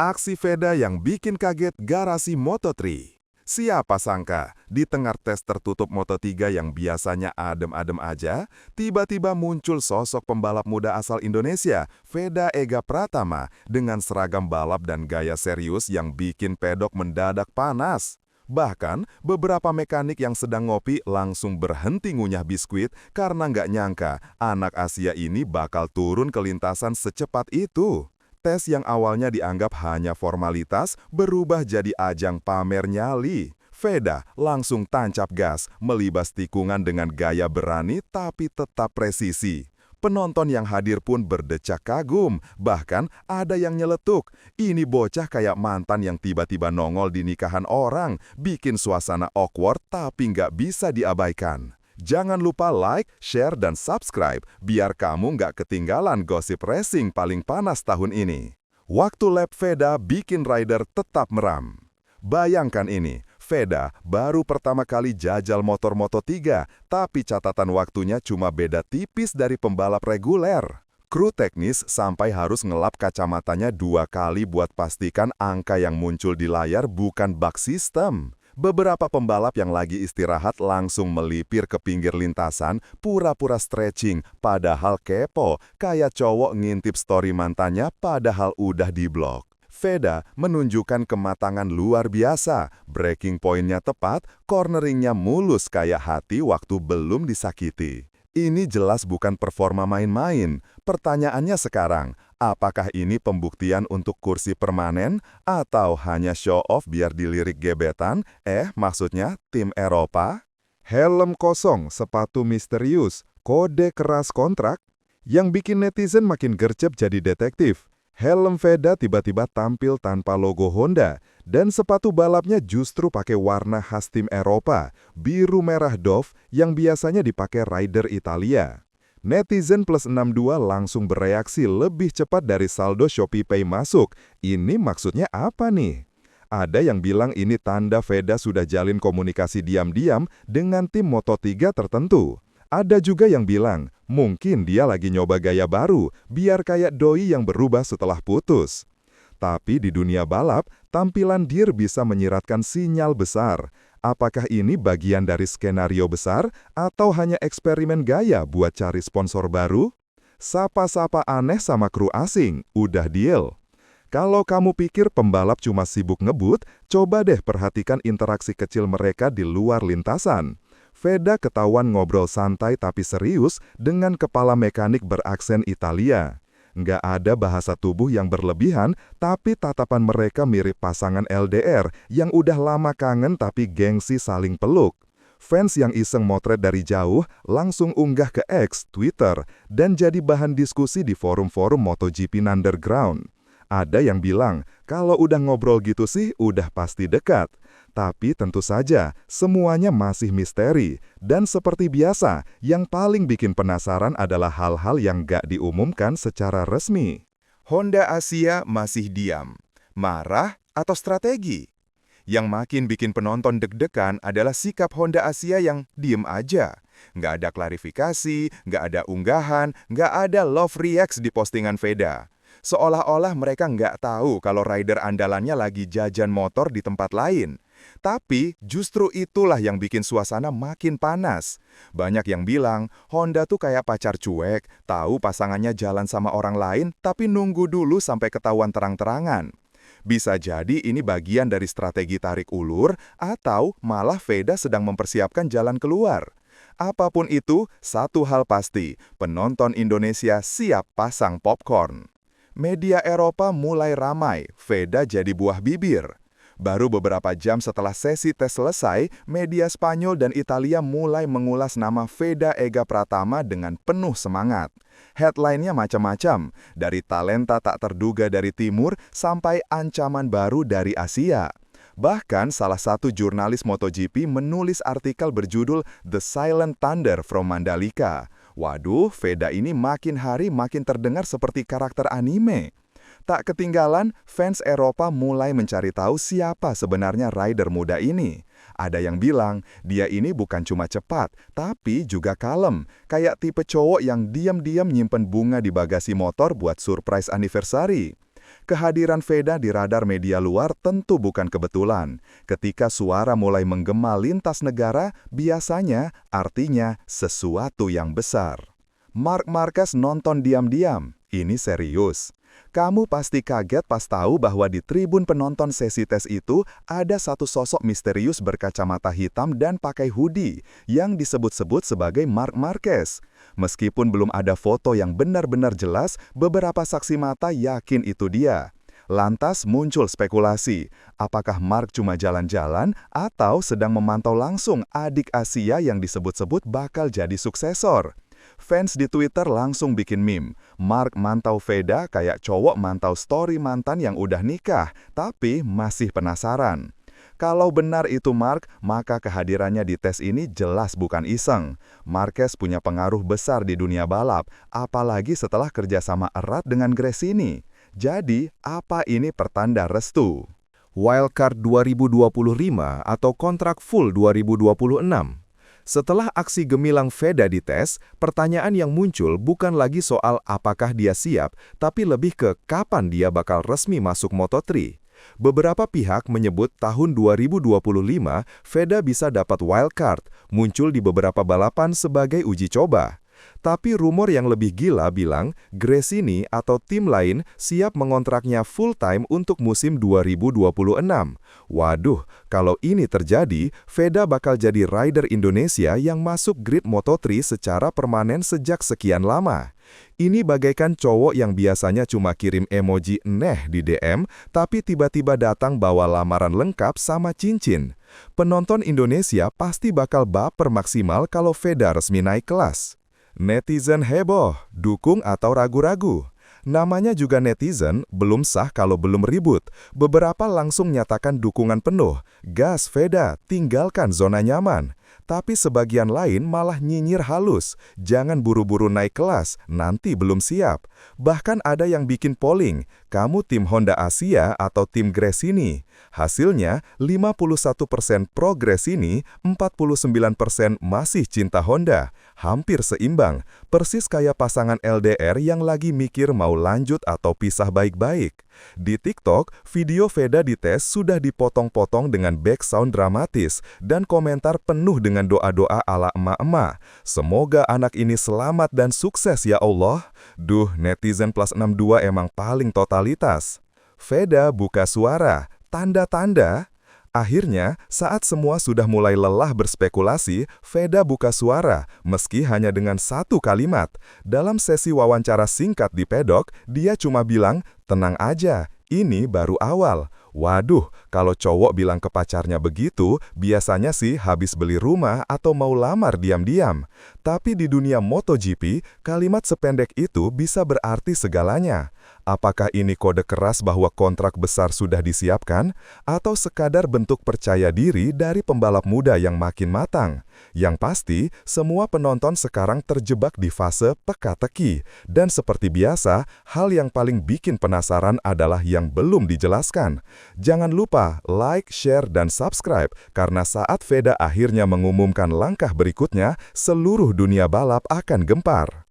Aksi Veda yang bikin kaget garasi Moto3. Siapa sangka, di tengah tes tertutup Moto3 yang biasanya adem-adem aja, tiba-tiba muncul sosok pembalap muda asal Indonesia, Veda Ega Pratama, dengan seragam balap dan gaya serius yang bikin pedok mendadak panas. Bahkan, beberapa mekanik yang sedang ngopi langsung berhenti ngunyah biskuit karena nggak nyangka anak Asia ini bakal turun ke lintasan secepat itu. Tes yang awalnya dianggap hanya formalitas berubah jadi ajang pamer nyali. Veda langsung tancap gas, melibas tikungan dengan gaya berani tapi tetap presisi. Penonton yang hadir pun berdecak kagum, bahkan ada yang nyeletuk. Ini bocah kayak mantan yang tiba-tiba nongol di nikahan orang, bikin suasana awkward tapi nggak bisa diabaikan. Jangan lupa like, share, dan subscribe biar kamu nggak ketinggalan gosip racing paling panas tahun ini. Waktu lap Veda bikin rider tetap meram. Bayangkan ini, Veda baru pertama kali jajal motor Moto3, tapi catatan waktunya cuma beda tipis dari pembalap reguler. Kru teknis sampai harus ngelap kacamatanya 2 kali buat pastikan angka yang muncul di layar bukan bug system. Beberapa pembalap yang lagi istirahat langsung melipir ke pinggir lintasan, pura-pura stretching, padahal kepo, kayak cowok ngintip story mantannya padahal udah diblok. Veda menunjukkan kematangan luar biasa, breaking point-nya tepat, corneringnya mulus kayak hati waktu belum disakiti. Ini jelas bukan performa main-main. Pertanyaannya sekarang, apakah ini pembuktian untuk kursi permanen atau hanya show off biar dilirik gebetan? Maksudnya tim Eropa? Helm kosong, sepatu misterius, kode keras kontrak? Yang bikin netizen makin gercep jadi detektif. Helm Veda tiba-tiba tampil tanpa logo Honda, dan sepatu balapnya justru pakai warna khas tim Eropa, biru merah Dove yang biasanya dipakai rider Italia. Netizen plus 62 langsung bereaksi lebih cepat dari saldo ShopeePay masuk. Ini maksudnya apa nih? Ada yang bilang ini tanda Veda sudah jalin komunikasi diam-diam dengan tim Moto3 tertentu. Ada juga yang bilang, mungkin dia lagi nyoba gaya baru, biar kayak doi yang berubah setelah putus. Tapi di dunia balap, tampilan Deer bisa menyiratkan sinyal besar. Apakah ini bagian dari skenario besar, atau hanya eksperimen gaya buat cari sponsor baru? Sapa-sapa aneh sama kru asing, udah deal. Kalau kamu pikir pembalap cuma sibuk ngebut, coba deh perhatikan interaksi kecil mereka di luar lintasan. Veda ketahuan ngobrol santai tapi serius dengan kepala mekanik beraksen Italia. Nggak ada bahasa tubuh yang berlebihan, tapi tatapan mereka mirip pasangan LDR yang udah lama kangen tapi gengsi saling peluk. Fans yang iseng motret dari jauh langsung unggah ke X, Twitter, dan jadi bahan diskusi di forum-forum MotoGP Underground. Ada yang bilang, kalau udah ngobrol gitu sih udah pasti dekat. Tapi tentu saja, semuanya masih misteri. Dan seperti biasa, yang paling bikin penasaran adalah hal-hal yang gak diumumkan secara resmi. Honda Asia masih diam. Marah atau strategi? Yang makin bikin penonton deg-degan adalah sikap Honda Asia yang diem aja. Nggak ada klarifikasi, nggak ada unggahan, nggak ada love reacts di postingan Veda. Seolah-olah mereka nggak tahu kalau rider andalannya lagi jajan motor di tempat lain. Tapi justru itulah yang bikin suasana makin panas. Banyak yang bilang Honda tuh kayak pacar cuek, tahu pasangannya jalan sama orang lain tapi nunggu dulu sampai ketahuan terang-terangan. Bisa jadi ini bagian dari strategi tarik ulur atau malah Veda sedang mempersiapkan jalan keluar. Apapun itu, satu hal pasti, penonton Indonesia siap pasang popcorn. Media Eropa mulai ramai, Veda jadi buah bibir. Baru beberapa jam setelah sesi tes selesai, media Spanyol dan Italia mulai mengulas nama Veda Ega Pratama dengan penuh semangat. Headline-nya macam-macam, dari talenta tak terduga dari timur sampai ancaman baru dari Asia. Bahkan salah satu jurnalis MotoGP menulis artikel berjudul The Silent Thunder from Mandalika. Waduh, Veda ini makin hari makin terdengar seperti karakter anime. Tak ketinggalan, fans Eropa mulai mencari tahu siapa sebenarnya rider muda ini. Ada yang bilang, dia ini bukan cuma cepat, tapi juga kalem. Kayak tipe cowok yang diam-diam nyimpen bunga di bagasi motor buat surprise anniversary. Kehadiran Veda di radar media luar tentu bukan kebetulan. Ketika suara mulai menggema lintas negara, biasanya artinya sesuatu yang besar. Marc Marquez nonton diam-diam. Ini serius. Kamu pasti kaget pas tahu bahwa di tribun penonton sesi tes itu ada satu sosok misterius berkacamata hitam dan pakai hoodie yang disebut-sebut sebagai Marc Marquez. Meskipun belum ada foto yang benar-benar jelas, beberapa saksi mata yakin itu dia. Lantas muncul spekulasi, apakah Marc cuma jalan-jalan atau sedang memantau langsung adik Asia yang disebut-sebut bakal jadi suksesor. Fans di Twitter langsung bikin meme. Marc mantau Veda kayak cowok mantau story mantan yang udah nikah, tapi masih penasaran. Kalau benar itu Marc, maka kehadirannya di tes ini jelas bukan iseng. Marquez punya pengaruh besar di dunia balap, apalagi setelah kerjasama erat dengan Gresini. Jadi, apa ini pertanda restu? Wildcard 2025 atau kontrak full 2026? Setelah aksi gemilang Veda dites, pertanyaan yang muncul bukan lagi soal apakah dia siap, tapi lebih ke kapan dia bakal resmi masuk Moto3. Beberapa pihak menyebut tahun 2025 Veda bisa dapat wildcard, muncul di beberapa balapan sebagai uji coba. Tapi rumor yang lebih gila bilang Gresini atau tim lain siap mengontraknya full-time untuk musim 2026. Waduh, kalau ini terjadi, Veda bakal jadi rider Indonesia yang masuk grid Moto3 secara permanen sejak sekian lama. Ini bagaikan cowok yang biasanya cuma kirim emoji neh di DM, tapi tiba-tiba datang bawa lamaran lengkap sama cincin. Penonton Indonesia pasti bakal baper maksimal kalau Veda resmi naik kelas. Netizen heboh, dukung atau ragu-ragu. Namanya juga netizen, belum sah kalau belum ribut. Beberapa langsung nyatakan dukungan penuh. Gas Veda, tinggalkan zona nyaman. Tapi sebagian lain malah nyinyir halus. Jangan buru-buru naik kelas, nanti belum siap. Bahkan ada yang bikin polling, kamu tim Honda Asia atau tim Gresini? Hasilnya, 51% pro Gresini, 49% masih cinta Honda. Hampir seimbang, persis kayak pasangan LDR yang lagi mikir mau lanjut atau pisah baik-baik. Di TikTok, video Veda dites sudah dipotong-potong dengan background dramatis dan komentar penuh dengan doa-doa ala emak-emak. Semoga anak ini selamat dan sukses ya Allah. Duh, netizen plus 62 emang paling totalitas. Veda buka suara, tanda-tanda. Akhirnya, saat semua sudah mulai lelah berspekulasi, Veda buka suara, meski hanya dengan satu kalimat. Dalam sesi wawancara singkat di pedok, dia cuma bilang, tenang aja, ini baru awal. Waduh, kalau cowok bilang ke pacarnya begitu, biasanya sih habis beli rumah atau mau lamar diam-diam. Tapi di dunia MotoGP, kalimat sependek itu bisa berarti segalanya. Apakah ini kode keras bahwa kontrak besar sudah disiapkan? Atau sekadar bentuk percaya diri dari pembalap muda yang makin matang? Yang pasti, semua penonton sekarang terjebak di fase teka-teki. Dan seperti biasa, hal yang paling bikin penasaran adalah yang belum dijelaskan. Jangan lupa like, share, dan subscribe, karena saat Veda akhirnya mengumumkan langkah berikutnya, seluruh dunia balap akan gempar.